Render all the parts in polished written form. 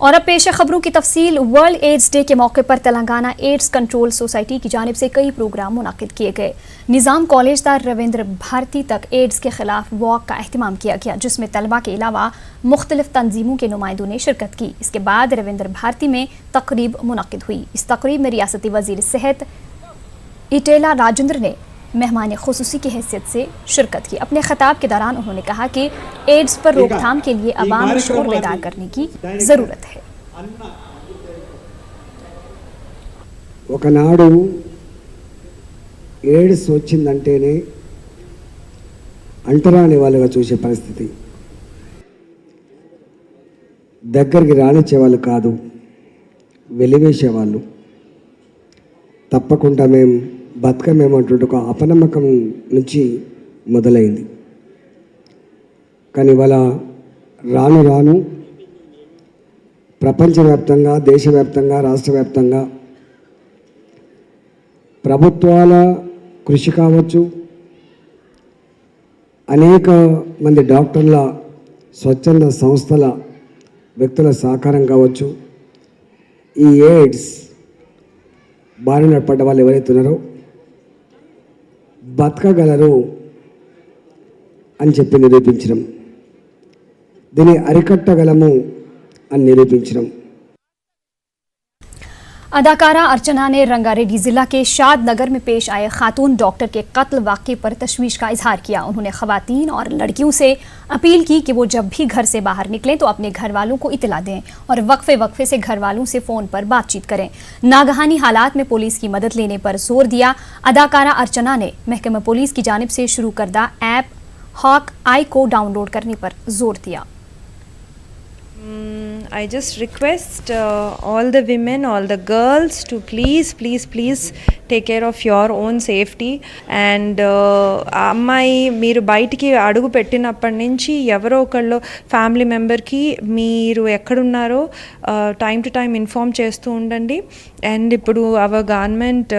और अब पेश है खबरों की तफसील। वर्ल्ड एड्स डे के मौके पर तेलंगाना एड्स कंट्रोल सोसाइटी की जानिब से कई प्रोग्राम मुनाकिद किए गए। निज़ाम कॉलेजदार रविंद्र भारती तक एड्स के खिलाफ वॉक का अहतमाम किया गया, जिसमें तलबा के अलावा मुख्तलिफ तंजीमों के नुमाइंदों ने शिरकत की। इसके बाद रविंद्र भारती में तकरीब मुनाकिद हुई। इस तकरीब में रियासती वजीर सेहत इटेला राजेंद्र ने मेहमान खुसूसी की हैसियत से शिरकत की। अपने खिताब के दौरान उन्होंने कहा कि एड्स पर रोकथाम के लिए अवाम में शोर बेदार करने की ज़रूरत है। ఒకనాడు ఎయిడ్స్ వచ్చిందంటేనే అంటరాని వాళ్ళుగా చూసే పరిస్థితి, దగ్గరికి రానిచ్చేవాళ్ళు కాదు, వెలివేసేవాళ్ళు. తప్పకుండా మేము బతకమేమంటుంటే ఒక అపనమ్మకం నుంచి మొదలైంది. కానీ ఇవాళ రాను రాను ప్రపంచవ్యాప్తంగా, దేశవ్యాప్తంగా, రాష్ట్రవ్యాప్తంగా ప్రభుత్వాల కృషి కావచ్చు, అనేక మంది డాక్టర్ల, స్వచ్ఛంద సంస్థల, వ్యక్తుల సహకారం కావచ్చు, ఈ ఎయిడ్స్ బారిన పడ్డ వాళ్ళు ఎవరైతే ఉన్నారో బతకగలరు అని చెప్పి నిరూపించడం, దీన్ని అరికట్టగలము అని నిరూపించడం. अदाकारा अर्चना ने रंगारेड्डी जिला के शाद नगर में पेश आए खातून डॉक्टर के कत्ल वाक़े पर तशवीश का इजहार किया। उन्होंने ख़वातीन और लड़कियों से अपील की कि वो जब भी घर से बाहर निकलें तो अपने घर वालों को इतला दें और वक्फे से घर वालों से फ़ोन पर बातचीत करें। नागहानी हालात में पुलिस की मदद लेने पर जोर दिया। अदाकारा अर्चना ने महकमा पुलिस की जानिब से शुरू करदा ऐप हॉक आई को डाउनलोड करने पर जोर दिया। I just request all the women, all the girls to please take care of your own safety. And అమ్మాయి మీరు బయటికి అడుగు పెట్టినప్పటి నుంచి ఎవరో ఒకళ్ళు ఫ్యామిలీ మెంబర్కి మీరు ఎక్కడున్నారో టైం టు టైం ఇన్ఫార్మ్ చేస్తూ ఉండండి. అండ్ ఇప్పుడు our government,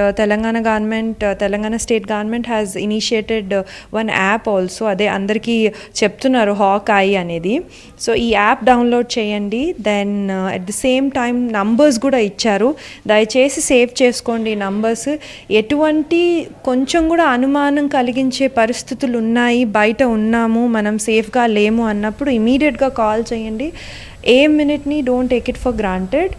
Telangana state government has initiated one app also. అదే అందరికీ చెప్తున్నారు, హాక్ ఐ అనేది. సో ఈ యాప్ డౌన్లోడ్ చేయండి. Then at the same time numbers కూడా ఇచ్చారు, దయచేసి సేవ్ చేసుకోండి నంబర్స్. ఎటువంటి కొంచెం కూడా అనుమానం కలిగించే పరిస్థితులు ఉన్నాయి, బయట ఉన్నాము, మనం సేఫ్గా లేము అన్నప్పుడు ఇమీడియట్గా కాల్ చేయండి. ఏ మినిట్ని don't take it for granted.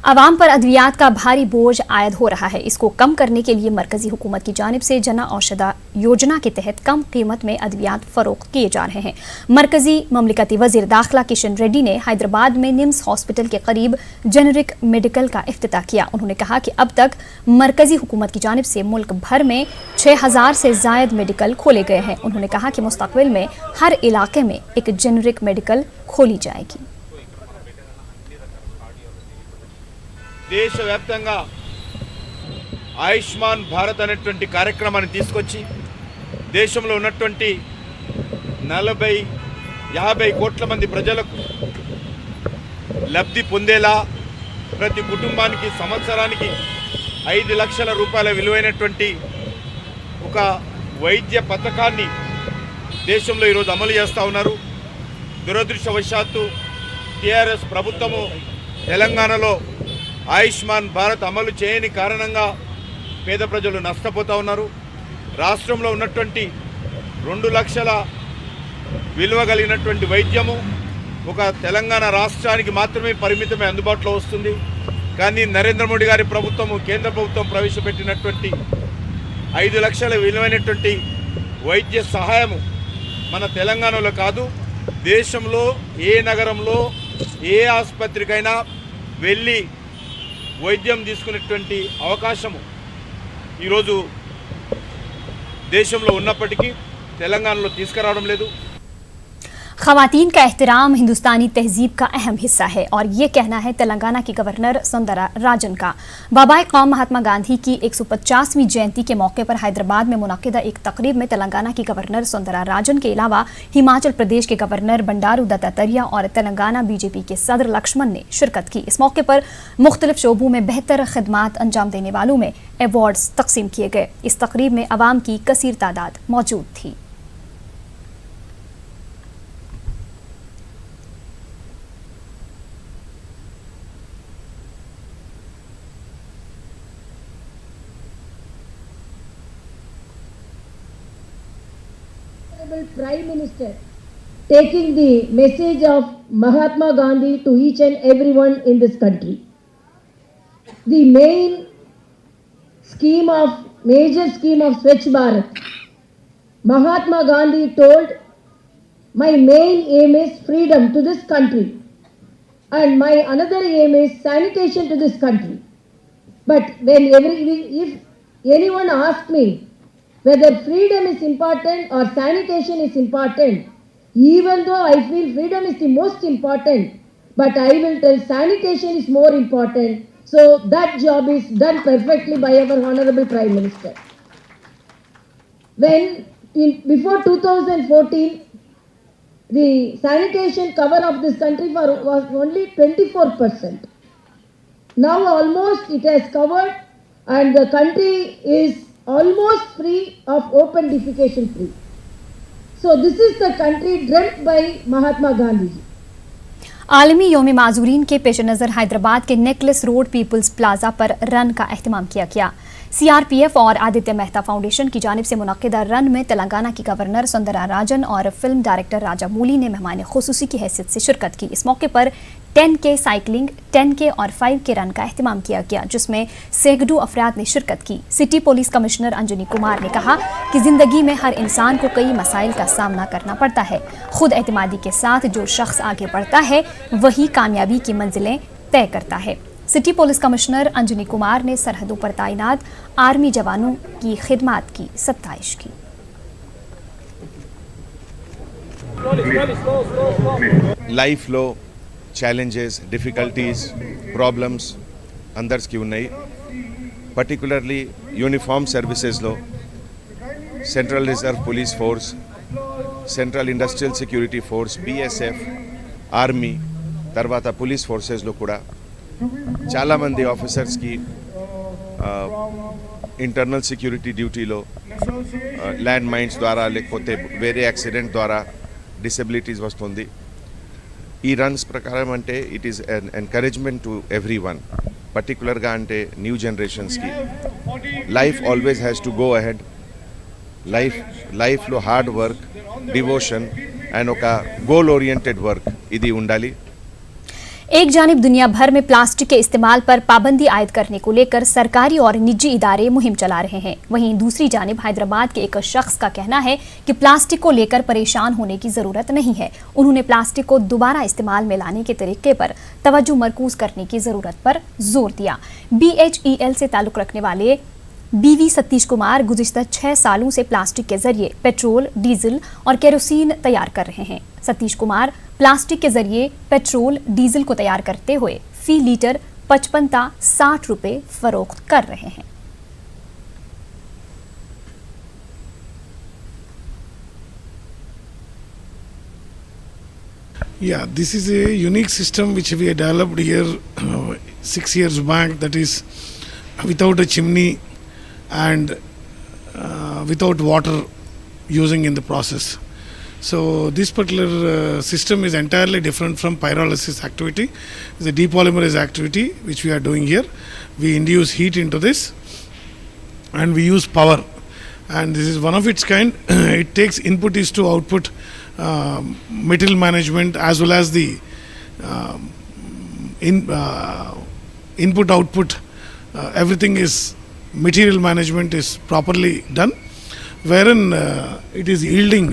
आवाम पर अद्वियात का भारी बोझ आयद हो रहा है। इसको कम करने के लिए मरकजी हुकूमत की जानिब से जन औषधा योजना के तहत कम कीमत में अद्वियात फरोख्त किए जा रहे हैं। मरकजी ममलिकती वजीर दाखिला किशन रेड्डी ने हैदराबाद में निम्स हॉस्पिटल के करीब जेनरिक मेडिकल का इफ्तिताह किया। उन्होंने कहा कि अब तक मरकजी हुकूमत की जानिब से मुल्क भर में 6000 से जायद मेडिकल खोले गए हैं। उन्होंने कहा कि मुस्तकबिल में हर इलाके में एक जेनरिक मेडिकल खोली जाएगी। దేశవ్యాప్తంగా ఆయుష్మాన్ భారత్ అనేటువంటి కార్యక్రమాన్ని తీసుకొచ్చి దేశంలో ఉన్నటువంటి 40-50 కోట్ల మంది ప్రజలకు లబ్ధి పొందేలా ప్రతి కుటుంబానికి సంవత్సరానికి 5 లక్షల రూపాయల విలువైనటువంటి ఒక వైద్య పథకాన్ని దేశంలో ఈరోజు అమలు చేస్తూ ఉన్నారు. దురదృష్టవశాత్తు టీఆర్ఎస్ ప్రభుత్వము తెలంగాణలో ఆయుష్మాన్ భారత్ అమలు చేయని కారణంగా పేద ప్రజలు నష్టపోతూ ఉన్నారు. రాష్ట్రంలో ఉన్నటువంటి 2 లక్షల విలువ కలిగినటువంటి వైద్యము ఒక తెలంగాణ రాష్ట్రానికి మాత్రమే పరిమితమై అందుబాటులో వస్తుంది. కానీ నరేంద్ర మోడీ గారి ప్రభుత్వము, కేంద్ర ప్రభుత్వం ప్రవేశపెట్టినటువంటి 5 లక్షల విలువైనటువంటి వైద్య సహాయము మన తెలంగాణలో కాదు, దేశంలో ఏ నగరంలో ఏ ఆసుపత్రికైనా వెళ్ళి వైద్యం తీసుకునేటువంటి అవకాశము ఈరోజు దేశంలో ఉన్నప్పటికీ తెలంగాణలో తీసుకురావడం లేదు. ख़वातीन का एहतराम हिंदुस्तानी तहजीब का अहम हिस्सा है और ये कहना है तेलंगाना की गवर्नर सुंदरा राजन का। बाबाए कौम महात्मा गांधी की 150वीं जयंती के मौके पर हैदराबाद में मुनक़िदा एक तकरीब में तेलंगाना की गवर्नर सुंदरा राजन के अलावा हिमाचल प्रदेश के गवर्नर बंडारू दत्तात्रेय और तेलंगाना बीजेपी के सदर लक्ष्मण ने शिरकत की। इस मौके पर मुख्तलिफ शोबों में बेहतर खिदमात अंजाम देने वालों में अवार्ड्स तकसीम किए गए। इस तकरीब में अवाम की कसीर तादाद मौजूद थी। Honorable Prime Minister taking the message of Mahatma Gandhi to each and everyone in this country. The major scheme of Swachh Bharat, Mahatma Gandhi told, my main aim is freedom to this country and my another aim is sanitation to this country. But if anyone asks me whether freedom is important or sanitation is important, even though I feel freedom is the most important, but I will tell sanitation is more important. So that job is done perfectly by our Honorable Prime Minister. Before 2014, the sanitation cover of this country was only 24%. Now almost it has covered and the country is almost free of open defecation free. So this is the country dreamt by Mahatma Gandhi ji. आलमी योम माजूरीन के पेश नज़र हैदराबाद के necklace road peoples plaza पर run का एहतमाम किया गया। सीआरपीएफ और आदित्य मेहता फाउंडेशन की जानिब से मुनक्किदा रन में तेलंगाना की गवर्नर सुंदरा राजन और फिल्म डायरेक्टर राजा मूली ने मेहमान खुसूसी की हैसियत से शिरकत की। इस मौके पर 10K साइकिलिंग, 10K और 5K रन का एहतमाम किया गया, जिसमें सैकड़ों अफराद ने शिरकत की। City police commissioner Anjani Kumar ने कहा कि जिंदगी में हर इंसान को कई मसाइल का सामना करना पड़ता है। खुद एतमादी के साथ जो शख्स आगे बढ़ता है वही कामयाबी की मंजिलें तय करता है। City police commissioner Anjani Kumar ने सरहदों पर तैनात आर्मी जवानों की खिदमत की सत्ताइश की। లైఫ్లో ఛాలెంజెస్, డిఫికల్టీస్, ప్రాబ్లమ్స్ అందరికీ ఉన్నాయి. పర్టికులర్లీ యూనిఫామ్ సర్వీసెస్లో central reserve police force, central industrial security force, BSF, army, తర్వాత పోలీస్ ఫోర్సెస్లో కూడా చాలామంది ఆఫీసర్స్కి ఇంటర్నల్ సెక్యూరిటీ డ్యూటీలో ల్యాండ్ మైన్స్ ద్వారా లేకపోతే వేరే యాక్సిడెంట్ ద్వారా డిసెబిలిటీస్ వస్తుంది. ఈ రన్స్ ప్రకారం అంటే it is an encouragement to everyone, పర్టికులర్గా అంటే న్యూ జనరేషన్స్కి life always has to go ahead. లైఫ్లో హార్డ్ వర్క్, డివోషన్ అండ్ ఒక గోల్ ఓరియంటెడ్ వర్క్ ఇది ఉండాలి. एक जानिब दुनिया भर में प्लास्टिक के इस्तेमाल पर पाबंदी आयद करने को लेकर सरकारी और निजी इदारे मुहिम चला रहे हैं। वहीं दूसरी जानिब हैदराबाद के एक शख्स का कहना है कि प्लास्टिक को लेकर परेशान होने की ज़रूरत नहीं है। उन्होंने प्लास्टिक को दोबारा इस्तेमाल में लाने के तरीके पर तवज्जो मरकूज करने की ज़रूरत पर जोर दिया। BHEL से ताल्लुक़ रखने वाले BV सतीश कुमार गुज़िश्ता 6 सालों से प्लास्टिक के जरिए पेट्रोल, डीजल और केरोसिन तैयार कर रहे हैं। सतीश कुमार प्लास्टिक के जरिए पेट्रोल, डीजल को तैयार करते हुए फी लीटर 55 ता 60 रुपए फरोख्त कर रहे हैं। Yeah, this is a unique system which we have developed here 6 years back, that is without a chimney and without water using in the process. So this particular system is entirely different from pyrolysis activity. It's a depolymerase activity which we are doing here. We induce heat into this and we use power, and this is one of its kind. It takes input is to output material management as well as the input output. Everything is material management is properly done, wherein it is yielding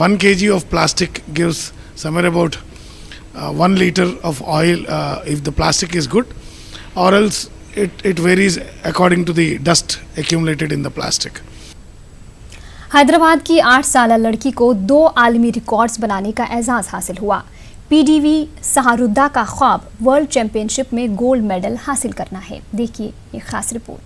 1 kg of plastic gives somewhere about 1 liter of oil if the plastic is good, or else it varies according to the dust accumulated in the plastic. Hyderabad की 8 साला लड़की को 2 आलमी records बनाने का एजाज़ हासिल हुआ। PDV सहारुद्दा का ख्वाब वर्ल्ड चैंपियनशिप में गोल्ड मेडल हासिल करना है। देखिए ये खास रिपोर्ट।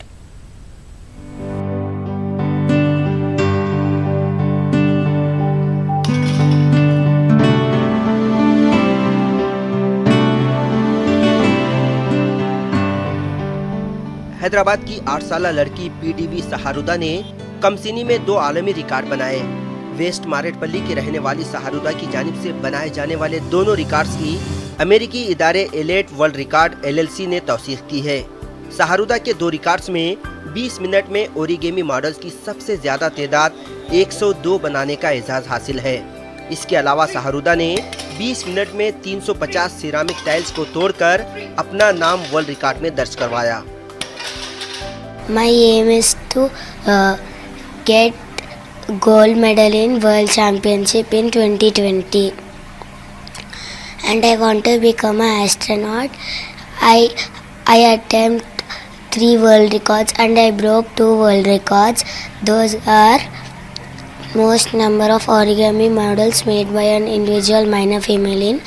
हैदराबाद की 8 साला लड़की PDV सहारुदा ने कमसिनी में 2 आलमी रिकॉर्ड बनाए। वेस्ट मारेटपल्ली की रहने वाली सहारुदा की जानिब से बनाए जाने वाले दोनों रिकॉर्ड्स की अमेरिकी इदारे एलेट वर्ल्ड रिकॉर्ड LLC ने तौसीक की है। सहारुदा के 2 रिकॉर्ड्स में 20 मिनट में ओरिगेमी मॉडल्स की सबसे ज्यादा तादाद 102 बनाने का एजाज हासिल है। इसके अलावा सहारुदा ने 20 मिनट में 350 सिरामिक टाइल्स को तोड़कर अपना नाम वर्ल्ड रिकॉर्ड में दर्ज करवाया। My aim is to get gold medal in World Championship in 2020, and I want to become an astronaut. I attempt 3 world records and I broke 2 world records. Those are most number of origami models made by an individual minor female in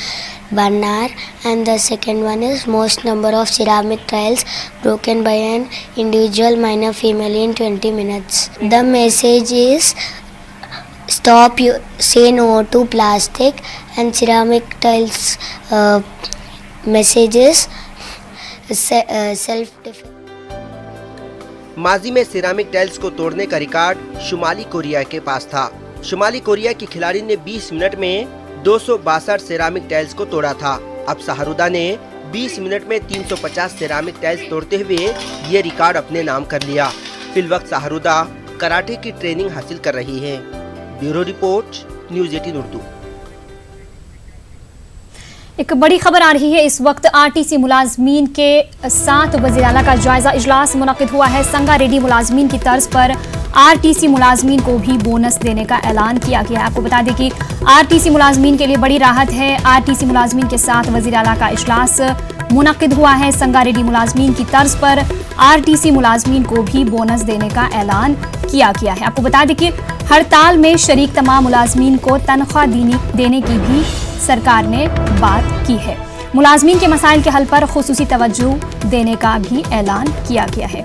1 hour, and the second one is most number of ceramic tiles broken by an individual minor female in 20 minutes. The message is stop, you say no to plastic, and ceramic tiles messages self defense. माजी में ceramic tiles को तोड़ने का record शुमाली Korea के पास था। शुमाली Korea की खिलाड़ी ने 20 मिनट में 262 सिरामिक टाइल्स को तोड़ा था। अब सहारुदा ने 20 मिनट में 350 सिरामिक टाइल्स तोड़ते हुए ये रिकॉर्ड अपने नाम कर लिया। फिलवक्त सहारुदा कराटे की ट्रेनिंग हासिल कर रही है। Bureau report, news 18 Urdu. एक बड़ी खबर आ रही है। इस वक्त आरटीसी मुलाजमीन के साथ वज़ीर आला का जायजा इजलास मुनक़िद हुआ है। संगारेड्डी मुलाजमीन की तर्ज पर आरटीसी मुलाजमीन को भी बोनस देने का ऐलान किया गया है। आपको बता दें कि आरटीसी मुलाजमीन के लिए बड़ी राहत है। आरटीसी मुलाजमीन के साथ वज़ीर आला का इजलास मुनक़िद हुआ है। संगारेड्डी मुलाजमीन की तर्ज पर आरटीसी मुलाजमीन को भी बोनस देने का ऐलान किया गया है। आपको बता दें कि हड़ताल में शरीक तमाम मुलाजमीन को तनख्वाह देने की भी सरकार ने बात की है। मुलाजमीन के मसाइल के हल पर खुसूसी तवज्जो देने का भी ऐलान किया गया है।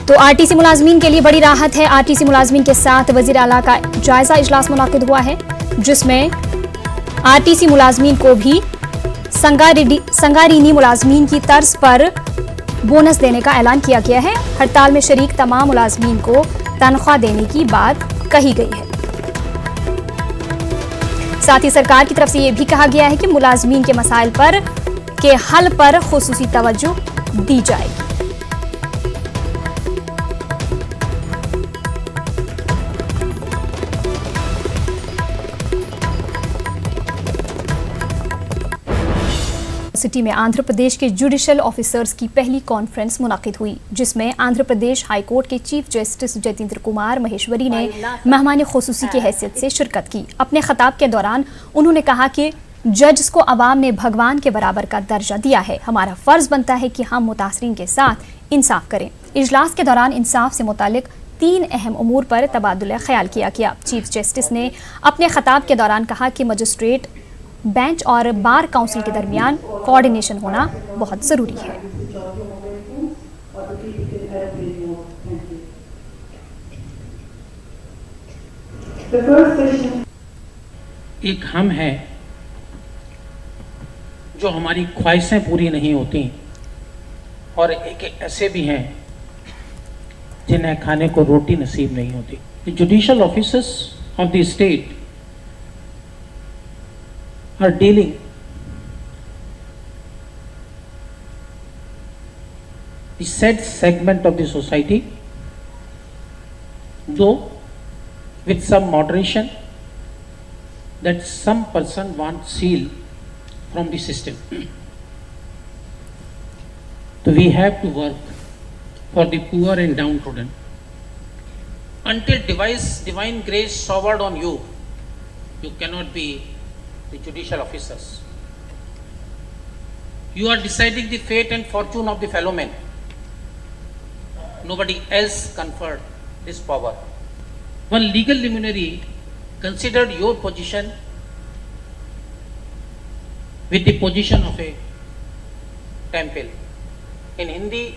तो आरटीसी मुलाजमीन के लिए बड़ी राहत है। आरटीसी मुलाजमीन के साथ वज़ीर आला का जायजा इजलास मुनक़िद हुआ है, जिसमें आरटीसी मुलाजमीन को भी संगारेड्डी मुलाजमीन की तर्ज पर बोनस देने का ऐलान किया गया है। हड़ताल में शरीक तमाम मुलाजमीन को तनख्वाह देने की बात कही गई है। साथ ही सरकार की तरफ से यह भी कहा गया है कि मुलाजमीन के मसाइल पर के हल पर खुसूसी तवज्जो दी जाएगी। सिटी में आंध्र प्रदेश के जुडिशल ऑफिसर्स की पहली कॉन्फ्रेंस मुनक़िद हुई, जिसमें आंध्र प्रदेश हाई कोर्ट के चीफ जस्टिस जतेंद्र कुमार महेश्वरी ने मेहमान खुसूसी की हैसियत से शिरकत की। अपने खिताब के दौरान उन्होंने कहा कि जज को अवाम ने भगवान के बराबर का दर्जा दिया है। हमारा फ़र्ज बनता है कि हम मुतासरीन के साथ इंसाफ करें। इजलास के दौरान इंसाफ से मुतालिक 3 अहम उमूर पर तबादुल ख्याल किया गया। चीफ जस्टिस ने अपने खिताब के दौरान कहा कि मजिस्ट्रेट, बेंच और बार काउंसिल के दरमियान कोऑर्डिनेशन होना बहुत ज़रूरी है। एक हम हैं जो हमारी ख्वाहिशें पूरी नहीं होती, और एक ऐसे भी हैं जिन्हें खाने को रोटी नसीब नहीं होती। The judicial officers of the state are dealing the said segment of the society, though with some moderation that some person wants seal from the system. So we have to work for the poor and downtrodden. Until divine grace showered on you, you cannot be the judicial officers. You are deciding the fate and fortune of the fellow men. Nobody else conferred this power. One legal luminary considered your position with the position of a temple. In Hindi,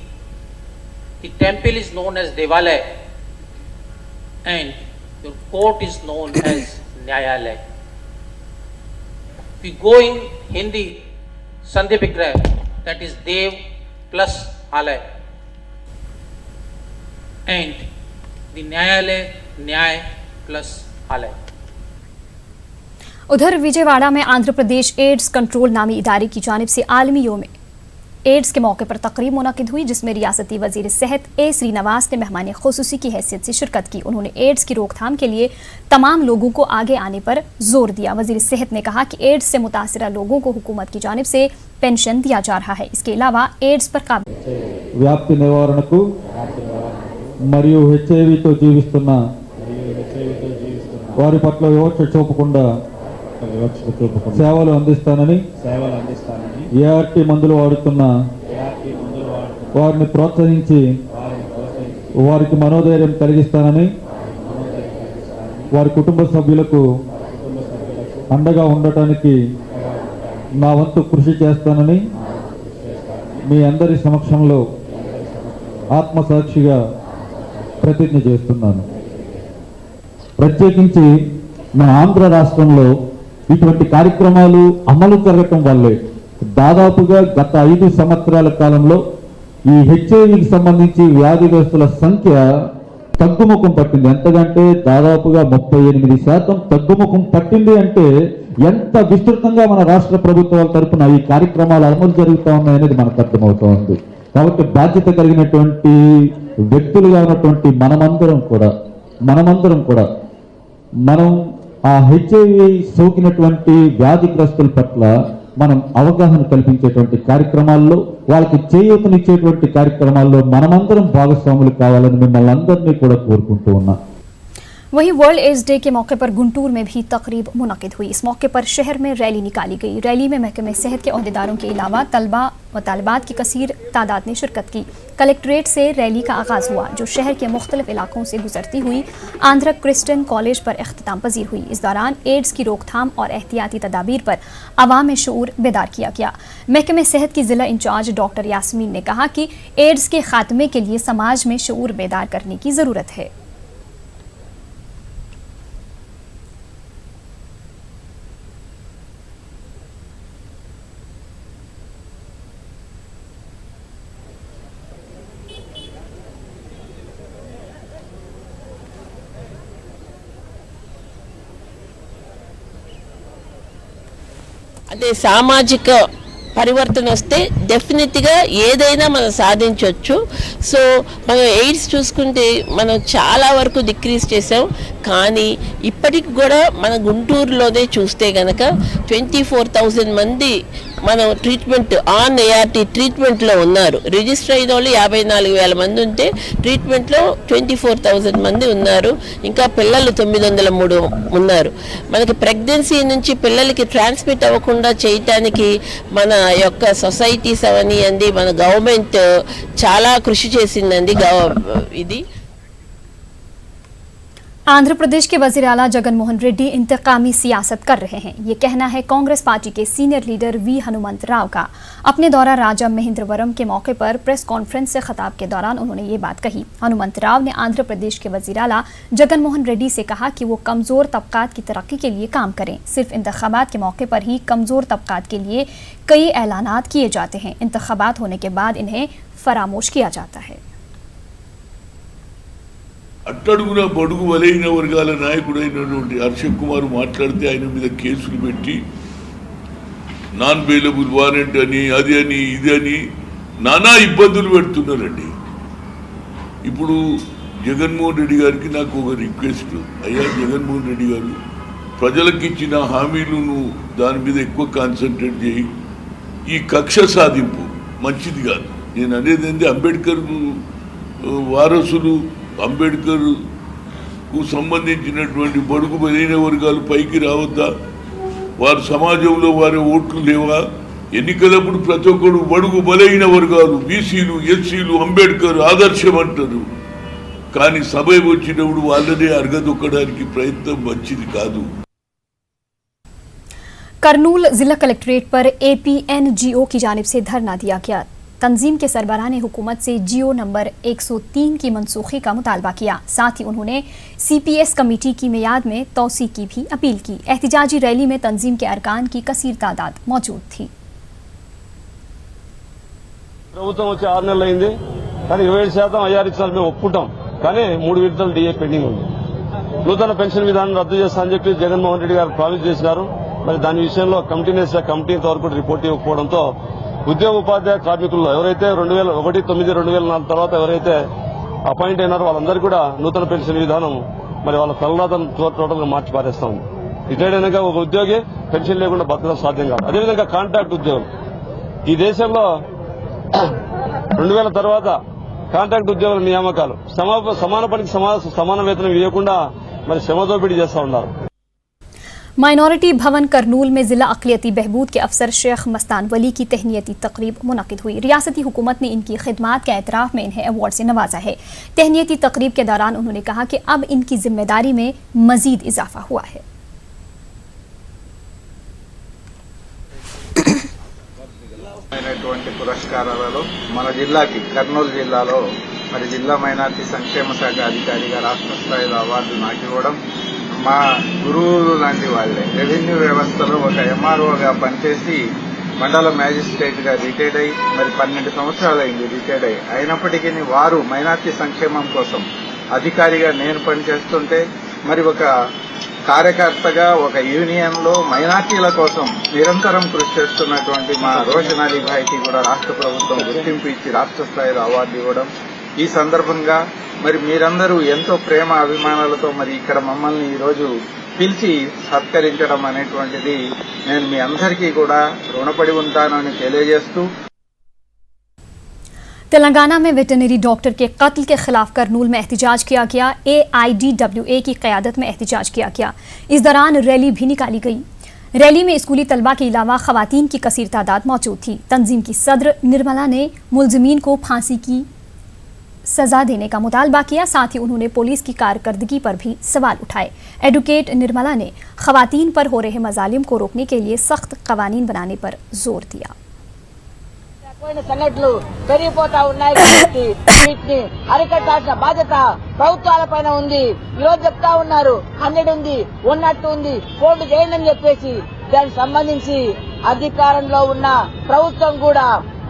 the temple is known as Devalaya and your court is known as Nyayalaya. We go in Hindi, Sandhi Vigrah, that is Dev plus Alay, and the Nyayalaya, Nyay plus Alay. उधर विजयवाड़ा में Andhra Pradesh AIDS control नामी इदारे की जानिब से आलमी योम ads के मौके पर तकरीब मुनक़िद हुई जिसमें रियासती वज़ीर सेहत ए श्रीनिवास ने मेहमान ख़ुसूसी की हैसियत से शिरकत की। उन्होंने एड्स की रोकथाम के लिए तमाम लोगों को आगे आने पर जोर दिया। वज़ीर सेहत ने कहा कि एड्स से मुतासिरा लोगों को हुकूमत की जानिब से पेंशन दिया जा रहा है। इसके अलावा एड्स पर వ్యాప్తి నివారణకు మరియు హెచ్ఐవితో జీవిస్తున్న వారి పట్ల వివక్ష చూపకుండా సేవలు అందిస్తానని ఏఆర్టీ మందులు వాడుతున్న వారిని ప్రోత్సహించి వారికి మనోధైర్యం కలిగిస్తానని వారి కుటుంబ సభ్యులకు అండగా ఉండటానికి నా వంతు కృషి చేస్తానని మీ అందరి సమక్షంలో ఆత్మసాక్షిగా ప్రతిజ్ఞ చేస్తున్నాను. ప్రత్యేకించి మన ఆంధ్ర రాష్ట్రంలో ఇటువంటి కార్యక్రమాలు అమలు జరగటం వల్లే దాదాపుగా గత 5 సంవత్సరాల కాలంలో ఈ హెచ్ఐవికి సంబంధించి వ్యాధిగ్రస్తుల సంఖ్య తగ్గుముఖం పట్టింది. ఎంతకంటే దాదాపుగా 38% తగ్గుముఖం పట్టింది. అంటే ఎంత విస్తృతంగా మన రాష్ట్ర ప్రభుత్వాల తరఫున ఈ కార్యక్రమాలు అమలు జరుగుతూ ఉన్నాయనేది మనకు అర్థమవుతోంది. కాబట్టి బాధ్యత కలిగినటువంటి వ్యక్తులుగా ఉన్నటువంటి మనమందరం కూడా మనం ఆ హెచ్ఐవి సోకినటువంటి వ్యాధిగ్రస్తుల పట్ల మనం అవగాహన కల్పించేటువంటి కార్యక్రమాల్లో వాళ్ళకి చేయూతనిచ్చేటువంటి కార్యక్రమాల్లో మనమందరం భాగస్వాములు కావాలని మిమ్మల్ని అందరినీ కూడా కోరుకుంటూ ఉన్నా. वहीं वर्ल्ड एड्स डे के मौके पर गुंटूर में भी तकरीब मुनक़िद हुई। इस मौके पर शहर में रैली निकाली गई। रैली में महकमे सेहत के अहदेदारों के अलावा तलबा व तालिबात की कसीर तादाद ने शिरकत की। कलेक्ट्रेट से रैली का आगाज़ हुआ जो शहर के मुख्तलिफ इलाकों से गुजरती हुई आंध्र क्रिश्चियन कॉलेज पर अख्तिताम पजीर हुई। इस दौरान एड्स की रोकथाम और एहतियाती तदाबीर पर अवाम में शऊर बेदार किया गया। महकमे सेहत की ज़िला इंचार्ज डॉक्टर यास्मीन ने कहा कि एड्स के खात्मे के लिए समाज में शऊर बेदार करने की ज़रूरत है। అంటే సామాజిక పరివర్తన వస్తే డెఫినెట్గా ఏదైనా మనం సాధించవచ్చు. సో మనం ఎయిడ్స్ చూసుకుంటే మనం చాలా వరకు డిక్రీజ్ చేసాం. కానీ ఇప్పటికి కూడా మన గుంటూరులోనే చూస్తే కనుక 24,000 మంది మనం ట్రీట్మెంట్ ఆన్ ఏఆర్టీ ట్రీట్మెంట్లో ఉన్నారు. రిజిస్టర్ అయిన వాళ్ళు 54,000 మంది ఉంటే ట్రీట్మెంట్లో 24,000 మంది ఉన్నారు. ఇంకా పిల్లలు 903 ఉన్నారు. మనకి ప్రెగ్నెన్సీ నుంచి పిల్లలకి ట్రాన్స్మిట్ అవ్వకుండా చేయటానికి మన యొక్క సొసైటీస్ అవనియండి మన గవర్నమెంట్ చాలా కృషి చేసిందండి. ఇది आंध्र प्रदेश के वज़ीर आला जगन मोहन रेड्डी इंतकामी सियासत कर रहे हैं। ये कहना है कांग्रेस पार्टी के senior leader V Hanumantha Rao का। अपने दौरा राजा महेंद्रवरम के मौके पर प्रेस कॉन्फ्रेंस से खिताब के दौरान उन्होंने ये बात कही। हनुमंत राव ने आंध्र प्रदेश के वज़ीर आला जगन मोहन रेड्डी से कहा कि वो कमज़ोर तबकात की तरक्की के लिए काम करें। सिर्फ इंतखाबात के मौके पर ही कमज़ोर तबकात के लिए कई ऐलानात किए जाते हैं। इंतखाबात होने के बाद इन्हें फरामोश किया जाता है। అట్టడుగున బడుగు బలైన వర్గాల నాయకుడైనటువంటి హర్షద్ కుమార్ మాట్లాడితే ఆయన మీద కేసులు పెట్టి నాన్ బెయిలబుల్ వారెంట్ అని అది అని ఇది అని నానా ఇబ్బందులు పెడుతున్నారండి. ఇప్పుడు జగన్మోహన్ రెడ్డి గారికి నాకు ఒక రిక్వెస్ట్, అయ్యా జగన్మోహన్ రెడ్డి గారు ప్రజలకు ఇచ్చిన హామీలను దాని మీద ఎక్కువ కాన్సన్ట్రేట్ చేయి. ఈ కక్ష సాధింపు మంచిది కాదు. నేను అనేది ఏంటి, అంబేద్కర్ వారసులు అంబేద్కర్కు సంబంధించినటువంటి బడుగు బలైన వర్గాలు పైకి రావద్దా? వారు సమాజంలో వారి ఓట్లు లేవా? ఎన్నికలప్పుడు ప్రతి ఒక్కరు బడుగు బలైన వర్గాలు బీసీలు ఎస్సీలు అంబేద్కర్ ఆదర్శం అంటారు. కానీ సభ వచ్చినప్పుడు వాళ్ళనే అరగదొక్కడానికి ప్రయత్నం మంచిది కాదు. करनूल जिला कलेक्ट्रेट पर APNGO की जानिब से धरना दिया गया। तंजीम के सरबराह ने हुकूमत से GO नंबर 103 की मनसूखी का मुतालबा किया। साथ ही उन्होंने CPS कमेटी की मियाद में तौसी की भी अपील की। एहतिजाजी रैली में तंजीम के अरकान की कसीर तादाद मौजूद थी। ప్రభుత్వం వచ్చి 6 నెలలు అయింది, కానీ 27% ఐఆర్ ఇచ్చారు. మేము ఒప్పుకుంటాం, కానీ 3 విడతలు డిఏ పెండింగ్ ఉంది. నూతన పెన్షన్ విధానం రద్దు చేస్తా అని చెప్పి జగన్మోహన్ రెడ్డి గారు ప్రామిస్ చేసినారు. మరి దాని విషయంలో కమిటీని కమిటీ ఇంతవరకు రిపోర్ట్ ఇవ్వకపోవడంతో ఉద్యోగ ఉపాధ్యాయ కార్మికుల్లో ఎవరైతే 2001-9-2004 తర్వాత ఎవరైతే అపాయింట్ అయినారో వాళ్ళందరికీ కూడా నూతన పెన్షన్ విధానం మరి వాళ్ళ తలరాతను టోటల్ గా మార్చి పారేస్తాం. రిటైర్డ్ అయినాక ఒక ఉద్యోగి పెన్షన్ లేకుండా బతకడం సాధ్యం కాదు. అదేవిధంగా కాంట్రాక్ట్ ఉద్యోగం ఈ దేశంలో 2000 తర్వాత కాంట్రాక్ట్ ఉద్యోగుల నియామకాలు సమాన పనికి సమాన వేతనం ఇవ్వకుండా మరి శ్రమ దోపిడీ చేస్తా ఉన్నారు. माइनॉरिटी भवन करनूल में जिला अक़लियती बहबूद के अफसर शेख मस्तान वली की तहनीती तकरीब मुनक़िद हुई। रियासती हुकूमत ने इनकी खिदमात के एतराफ़ में इन्हें अवार्ड से नवाजा है। तहनीती तकरीब के दौरान उन्होंने कहा कि अब इनकी जिम्मेदारी में मजीद इजाफा हुआ है। పురస్కారాలలో మన జిల్లాకి కర్నూలు జిల్లాలో మరి జిల్లా మైనార్టీ సంక్షేమ శాఖ అధికారిగా రాష్ట్ర స్థాయిలో అవార్డు నాకు ఇవ్వడం మా గురువులు లాంటి వాళ్లే. రెవెన్యూ వ్యవస్థలో ఒక ఎంఆర్ఓగా పనిచేసి మండల మ్యాజిస్ట్రేట్ గా రిటైర్డ్ అయి మరి 12 సంవత్సరాలైంది రిటైర్డ్ అయి. అయినప్పటికీ వారు మైనార్టీ సంక్షేమం కోసం అధికారిగా నేను పనిచేస్తుంటే మరి ఒక కార్యకర్తగా ఒక యూనియన్ లో మైనార్టీల కోసం నిరంతరం కృషి చేస్తున్నటువంటి మా రోషన్ అలీ భాయ్కి కూడా రాష్ట్ర ప్రభుత్వం గుర్తింపు ఇచ్చి రాష్ట్ర స్థాయిలో అవార్డు ఇవ్వడం. ఈ సందర్భంగా మరి మీరందరూ ఎంతో ప్రేమ అభిమానాలతో మరి ఇక్కడ మమ్మల్ని ఈ రోజు పిలిచి సత్కరించడం అనేటువంటిది నేను మీ అందరికీ కూడా రుణపడి ఉంటానని తెలియజేస్తూ तेलंगाना में वेटरनरी डॉक्टर के कत्ल के खिलाफ करनूल में एहतजाज किया गया। AIDWA की क़यादत में एहतजाज किया गया। इस दौरान रैली भी निकाली गई। रैली में स्कूली तलबा के अलावा खवातीन की कसीर तादाद मौजूद थी। तंजीम की सदर निर्मला ने मुलजिमीन को फांसी की सजा देने का मुतालबा किया। साथ ही उन्होंने पुलिस की कारकर्दगी पर भी सवाल उठाए। एडवोकेट निर्मला ने खवातीन पर हो रहे मजालिम को रोकने के लिए सख्त कवानीन बनाने पर जोर दिया। సంఘటనలు పెరిగిపోతా ఉన్నాయి కాబట్టి వీటిని అరికట్టాల్సిన బాధ్యత ప్రభుత్వాలపైన ఉంది. ఈరోజు చెప్తా ఉన్నారు 100 ఉంది, ఉన్నట్టు ఉంది, కోర్టు చేయండి అని చెప్పేసి దానికి సంబంధించి అధికారంలో ఉన్న ప్రభుత్వం కూడా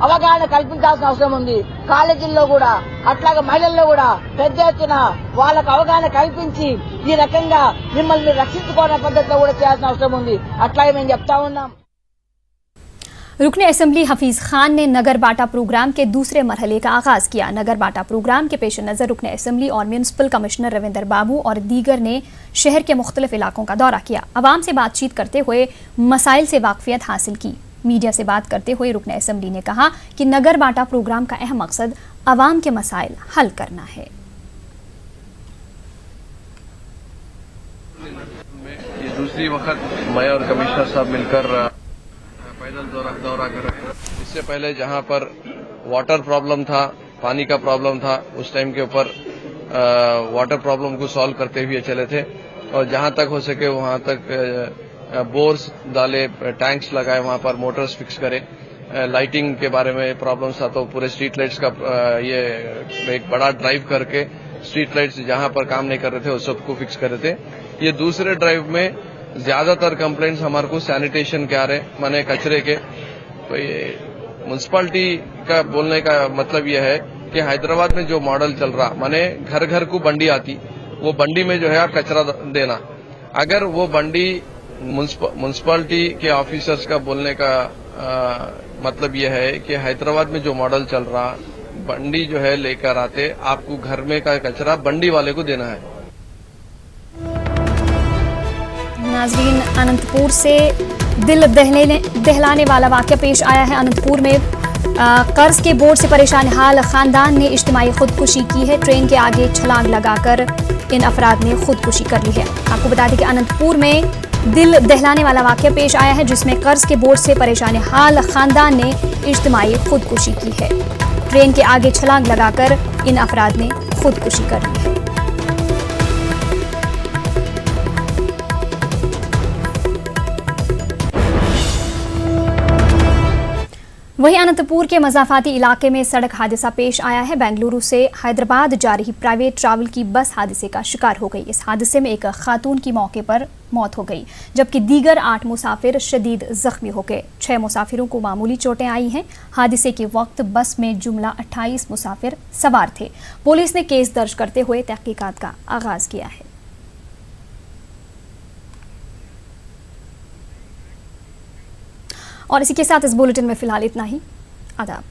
అవగాహన కల్పించాల్సిన అవసరం ఉంది. కాలేజీల్లో కూడా అట్లాగే మహిళల్లో కూడా పెద్ద ఎత్తున వాళ్ళకు అవగాహన కల్పించి ఈ రకంగా మిమ్మల్ని రక్షించుకోవడం పద్ధతిలో కూడా చేయాల్సిన అవసరం ఉంది. అట్లాగే మేము చెప్తా ఉన్నాం. रुकन असेंबली हफीज खान ने नगर बांटा प्रोग्राम के दूसरे मरहले का आगाज किया। नगर बांटा प्रोग्राम के पेश नज़र रुकन असेंबली और म्यूनसिपल कमिश्नर रविंदर बाबू और दीगर ने शहर के मुख्तलिफ इलाकों का दौरा किया। आवाम से बातचीत करते हुए मसाइल से वाकफियत हासिल की। मीडिया से बात करते हुए रुकन असेंबली ने कहा कि नगर बांटा प्रोग्राम का अहम मकसद आवाम के मसाइल हल करना है। ये दूसरी वक्त मैं और कमिश्नर साहब मिलकर पैदल दौरा कर रहे हैं। इससे पहले जहां पर वाटर प्रॉब्लम था, पानी का प्रॉब्लम था, उस टाइम के ऊपर वाटर प्रॉब्लम को सॉल्व करते हुए चले थे और जहां तक हो सके वहां तक बोर्स डाले, टैंक्स लगाए, वहां पर मोटर्स फिक्स करे। लाइटिंग के बारे में प्रॉब्लम्स था तो पूरे स्ट्रीट लाइट्स का ये एक बड़ा ड्राइव करके स्ट्रीट लाइट्स जहां पर काम नहीं कर रहे थे उस सबको फिक्स कर रहे थे। ये दूसरे ड्राइव में ज्यादातर कंप्लेंट्स हमारे को सैनिटेशन के आ रहे, माने कचरे के। तो ये म्युनिसिपैलिटी का बोलने का मतलब ये है कि हैदराबाद में जो मॉडल चल रहा, माने घर घर को बंडी आती, वो बंडी में जो है आप कचरा देना। अगर वो बंडी म्युनिसिपैलिटी के ऑफिसर्स का बोलने का मतलब ये है कि हैदराबाद में जो मॉडल चल रहा, बंडी जो है लेकर आते, आपको घर में का कचरा बंडी वाले को देना है। नाजरीन, अनंतपुर से दिल दहलाने वाला वाक़या पेश आया है। अनंतपुर में कर्ज के बोझ से परेशान हाल खानदान ने इज्तिमाई खुदकुशी की है। ट्रेन के आगे छलांग लगाकर इन अफराद ने खुदकुशी कर ली है। आपको बता दें कि अनंतपुर में दिल दहलाने वाला वाक़या पेश आया है जिसमें कर्ज के बोझ से परेशान हाल खानदान ने इज्तिमाई खुदकुशी की है। ट्रेन के आगे छलांग लगाकर इन अफराद ने खुदकुशी कर ली है। वहीं अनंतपुर के मज़ाफ़ाती इलाके में सड़क हादसा पेश आया है। बेंगलुरु से हैदराबाद जा रही प्राइवेट ट्रैवल की बस हादसे का शिकार हो गई। इस हादसे में एक खातून की मौके पर मौत हो गई जबकि दीगर 8 मुसाफिर शदीद जख्मी हो गए। 6 मुसाफिरों को मामूली चोटें आई हैं। हादसे के वक्त बस में जुमला 28 मुसाफिर सवार थे। पुलिस ने केस दर्ज करते हुए तहकीकात का आगाज किया है। और इसी के साथ इस बुलेटिन में फिलहाल इतना ही। आदाब।